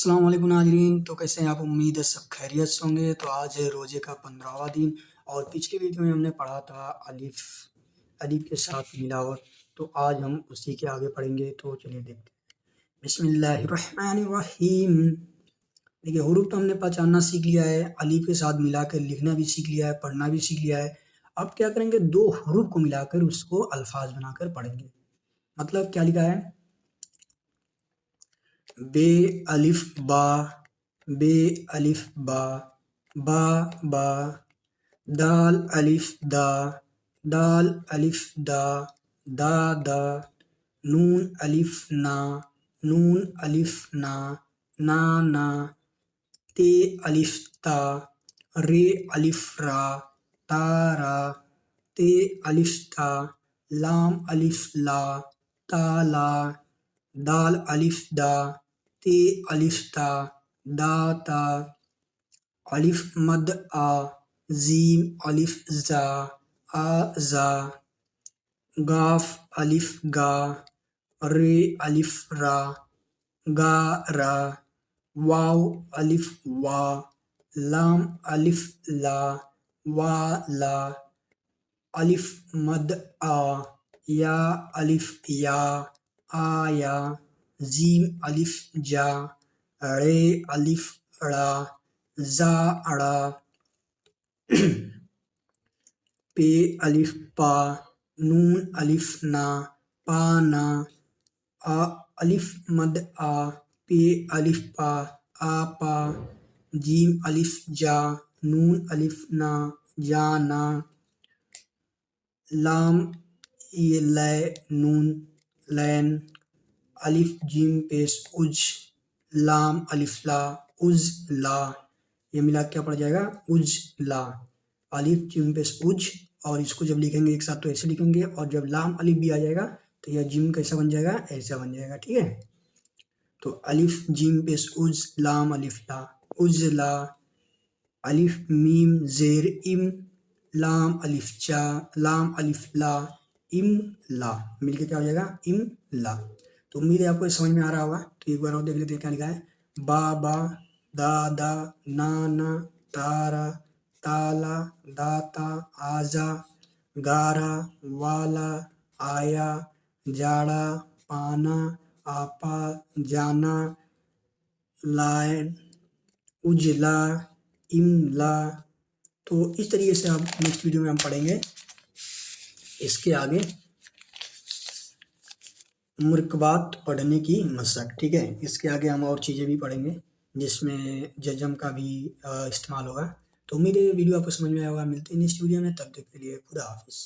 السلام علیکم ناظرین، تو کیسے ہیں آپ؟ امید ہے سب خیریت سے ہوں گے۔ تو آج ہے روزے کا 15واں دن، اور پچھلی ویڈیو میں ہم نے پڑھا تھا الف کے ساتھ ملاوٹ، تو آج ہم اسی کے آگے پڑھیں گے۔ تو چلیے دیکھتے ہیں۔ بسم اللہ الرحمن الرحیم۔ دیکھیے، حروف تو ہم نے پہچاننا سیکھ لیا ہے، الف کے ساتھ ملا کر لکھنا بھی سیکھ لیا ہے، پڑھنا بھی سیکھ لیا ہے۔ اب کیا کریں گے؟ دو حروف کو ملا کر اس کو الفاظ بنا کر پڑھیں گے۔ مطلب کیا لکھا ہے؟ بے الف با، بے الف با، با با، دال الف دا، دال الف دا، دا دا، نون الف نا، نون الف نا، نا نا، تے الف تا، رے الف را، تا را، تے الف تا، لام الف لا، تا لا، دال الف دا، تے الف تا، دا تا، الف مد آ، زیم الف زا، آ زا، گاف الف گا، رے الف را، گا را، واو الف وا، لام الف لا، وا لا، الف مد آ، یا الف یا، آیا، زیم الف جا، رے الف ڑا، زا اڑا، پے الف پا، نون الف نا، پا نا، الف مد آ، پے الف پا، آ پا، جیم الف جا، نون الف نا، جانا، لام یہ لے، نون لین، الف جیم پیش اج، لام الف لا، اج لا، یہ ملا کیا پڑ جائے گا؟ اج لا، الف جیم پیش اج، اور اس کو جب لکھیں گے ایک ساتھ تو ایسے لکھیں گے، اور جب لام الف بھی آ جائے گا تو یہ جیم کیسا بن جائے گا؟ ایسا بن جائے گا، ٹھیک ہے؟ تو الف جیم پیش اج، لام الف لا، اج لا، الف میم زیر ام، لام الف چا، لام الف لا، ام لا، مل کے کیا ہو جائے گا؟ ام لا۔ تو امید ہے آپ کو سمجھ میں آ رہا ہوگا۔ تو ایک بار اور دیکھ لیتے ہیں کیا لکھا ہے۔ با با، دا دا، نا نا، تارا، تالا، داتا، آجا، گارا، والا، آیا، جاڑا، پانا، آپا، جانا، لائن، اجلا، املا۔ تو اس طریقے سے آپ نیکسٹ ویڈیو میں ہم پڑھیں گے اس کے آگے مرکبات پڑھنے کی مشق، ٹھیک ہے؟ اس کے آگے ہم اور چیزیں بھی پڑھیں گے جس میں جزم کا بھی استعمال ہوگا۔ تو امید ہے ویڈیو آپ کو سمجھ میں آیا ہوگا۔ ملتے ہیں نیکسٹ ویڈیو میں، تب تک کے لیے خدا حافظ۔